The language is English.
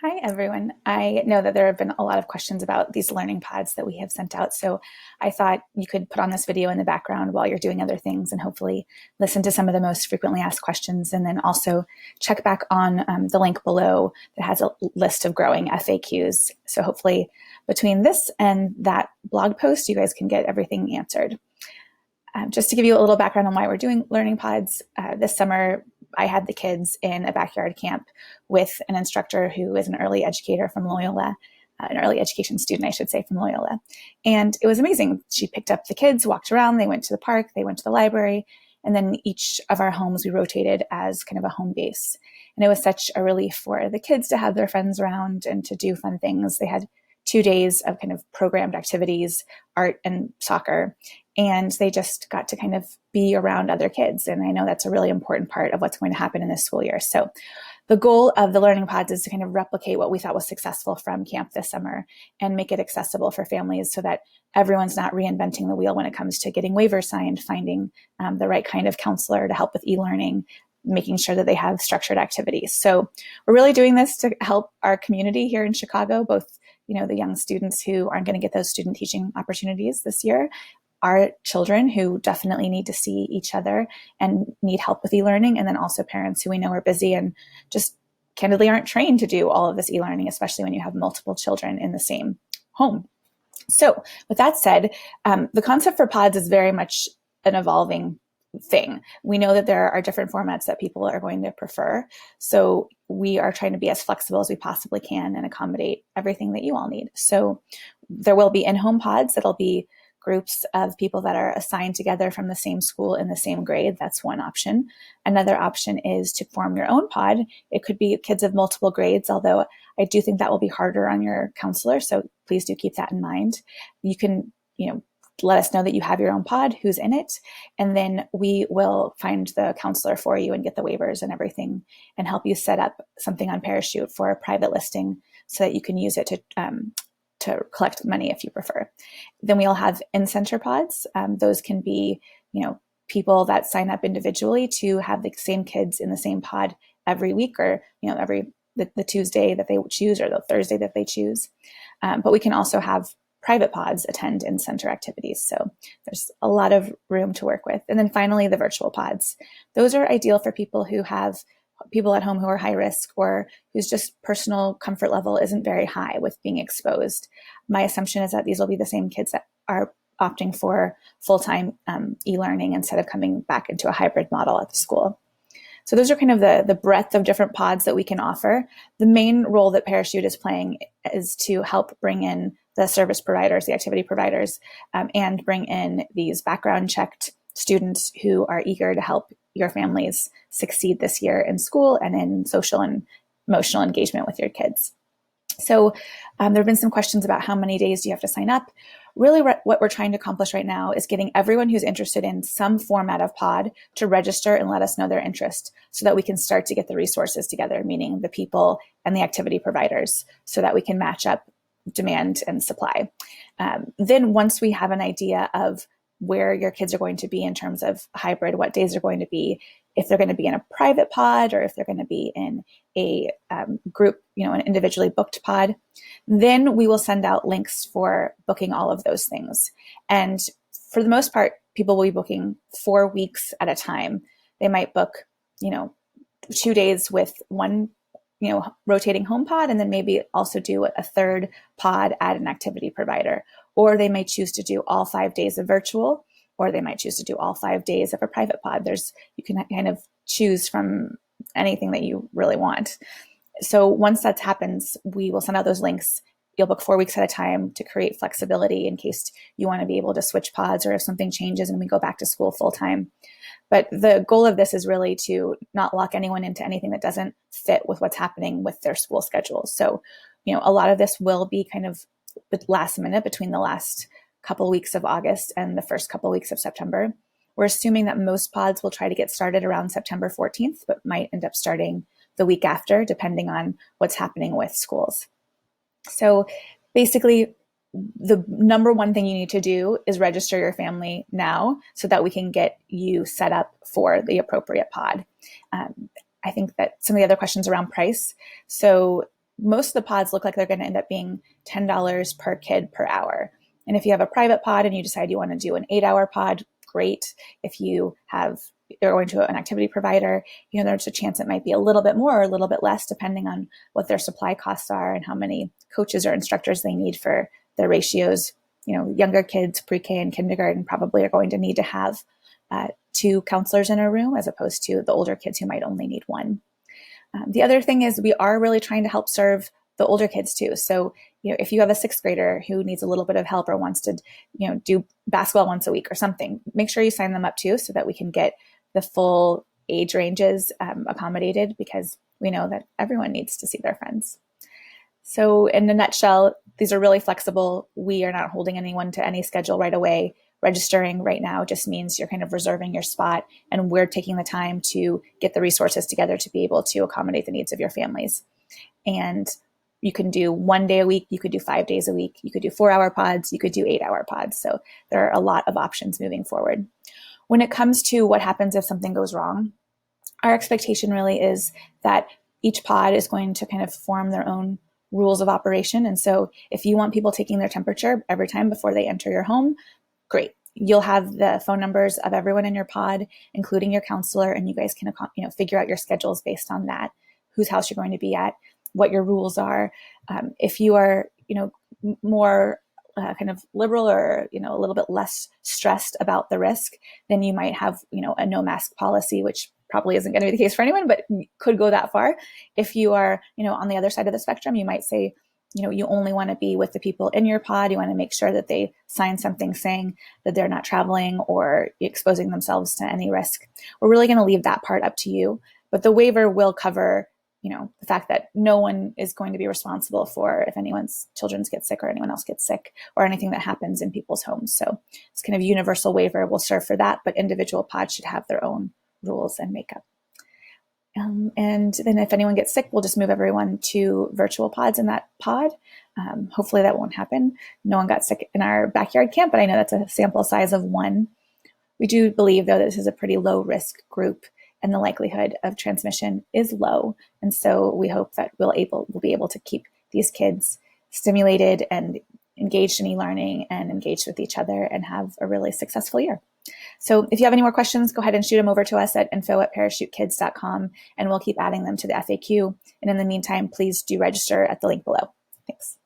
Hi, everyone. I know that there have been a lot of questions about these learning pods that we have sent out. So I thought you could put on this video in the background while you're doing other things and hopefully listen to some of the most frequently asked questions. And then also check back on the link below that has a list of growing FAQs. So hopefully between this and that blog post, you guys can get everything answered. Just to give you a little background on why we're doing learning pods, this summer I had the kids in a backyard camp with an instructor who is an early educator from Loyola, an early education student, I should say, from Loyola. And it was amazing. She picked up the kids, walked around, they went to the park, they went to the library, and then each of our homes we rotated as kind of a home base. And it was such a relief for the kids to have their friends around and to do fun things. They had 2 days of kind of programmed activities, art and soccer, and they just got to kind of be around other kids. And I know that's a really important part of what's going to happen in this school year. So the goal of the learning pods is to kind of replicate what we thought was successful from camp this summer and make it accessible for families so that everyone's not reinventing the wheel when it comes to getting waivers signed, finding the right kind of counselor to help with e-learning, making sure that they have structured activities. So we're really doing this to help our community here in Chicago, both the young students who aren't going to get those student teaching opportunities this year, our children who definitely need to see each other and need help with e-learning, and then also parents who we know are busy and just candidly aren't trained to do all of this e-learning, especially when you have multiple children in the same home. So with that said, the concept for pods is very much an evolving thing. We know that there are different formats that people are going to prefer. So we are trying to be as flexible as we possibly can and accommodate everything that you all need. So there will be in-home pods that'll be groups of people that are assigned together from the same school in the same grade. That's one option. Another option is to form your own pod. It could be kids of multiple grades, although I do think that will be harder on your counselor. So please do keep that in mind. You can, let us know that you have your own pod, who's in it, and then we will find the counselor for you and get the waivers and everything and help you set up something on Pearachute for a private listing so that you can use it to collect money if you prefer. Then we'll have in-center pods. Those can be, people that sign up individually to have the same kids in the same pod every week or, every the Tuesday that they choose or the Thursday that they choose. But we can also have private pods attend in-center activities. So there's a lot of room to work with. And then finally, the virtual pods. Those are ideal for people who have people at home who are high risk or whose just personal comfort level isn't very high with being exposed. My assumption is that these will be the same kids that are opting for full-time e-learning instead of coming back into a hybrid model at the school. So those are kind of the breadth of different pods that we can offer. The main role that Pearachute is playing is to help bring in the service providers, the activity providers, and bring in these background checked students who are eager to help your families succeed this year in school and in social and emotional engagement with your kids. So there have been some questions about how many days do you have to sign up. Really what we're trying to accomplish right now is getting everyone who's interested in some format of pod to register and let us know their interest so that we can start to get the resources together, meaning the people and the activity providers, so that we can match up demand and supply. Then once we have an idea of where your kids are going to be in terms of hybrid, what days they're going to be, if they're going to be in a private pod or if they're going to be in a group, an individually booked pod, then we will send out links for booking all of those things. And for the most part, people will be booking 4 weeks at a time. They might book, 2 days with one rotating home pod, and then maybe also do a third pod at an activity provider. Or they may choose to do all 5 days of virtual, or they might choose to do all 5 days of a private pod. You can kind of choose from anything that you really want. So once that happens, we will send out those links. You'll book 4 weeks at a time to create flexibility in case you want to be able to switch pods or if something changes and we go back to school full time. But the goal of this is really to not lock anyone into anything that doesn't fit with what's happening with their school schedules. So, a lot of this will be kind of last minute between the last couple weeks of August and the first couple weeks of September. We're assuming that most pods will try to get started around September 14th, but might end up starting the week after, depending on what's happening with schools. So basically, the number one thing you need to do is register your family now so that we can get you set up for the appropriate pod. I think that some of the other questions around price. So most of the pods look like they're going to end up being $10 per kid per hour. And if you have a private pod and you decide you want to do an 8-hour pod, great. If you're going to an activity provider, there's a chance it might be a little bit more or a little bit less, depending on what their supply costs are and how many coaches or instructors they need for their ratios. Younger kids, pre-K and kindergarten, probably are going to need to have 2 counselors in a room, as opposed to the older kids who might only need 1. The other thing is we are really trying to help serve the older kids too. So, if you have a 6th grader who needs a little bit of help or wants to, do basketball once a week or something, make sure you sign them up too, so that we can get the full age ranges accommodated, because we know that everyone needs to see their friends. So in a nutshell, these are really flexible. We are not holding anyone to any schedule right away. Registering right now just means you're kind of reserving your spot, and we're taking the time to get the resources together to be able to accommodate the needs of your families. And you can do 1 day a week, you could do 5 days a week, you could do 4-hour pods, you could do 8-hour pods. So there are a lot of options moving forward. When it comes to what happens if something goes wrong, our expectation really is that each pod is going to kind of form their own rules of operation. And so if you want people taking their temperature every time before they enter your home, great. You'll have the phone numbers of everyone in your pod, including your counselor, and you guys can figure out your schedules based on that, whose house you're going to be at, what your rules are. If you are more kind of liberal or a little bit less stressed about the risk, then you might have a no mask policy, which probably isn't going to be the case for anyone, but could go that far. If you are on the other side of the spectrum, you might say you only want to be with the people in your pod. You want to make sure that they sign something saying that they're not traveling or exposing themselves to any risk. We're really going to leave that part up to you, but the waiver will cover the fact that no one is going to be responsible for if anyone's children get sick or anyone else gets sick or anything that happens in people's homes. So it's kind of universal waiver will serve for that, but individual pods should have their own rules and makeup. And then if anyone gets sick, we'll just move everyone to virtual pods in that pod. Hopefully that won't happen. No one got sick in our backyard camp, but I know that's a sample size of 1. We do believe, though, that this is a pretty low risk group and the likelihood of transmission is low. And so we hope that we'll be able to keep these kids stimulated and engaged in e-learning and engaged with each other and have a really successful year. So if you have any more questions, go ahead and shoot them over to us at info@parachutekids.com, and we'll keep adding them to the FAQ. And in the meantime, please do register at the link below. Thanks.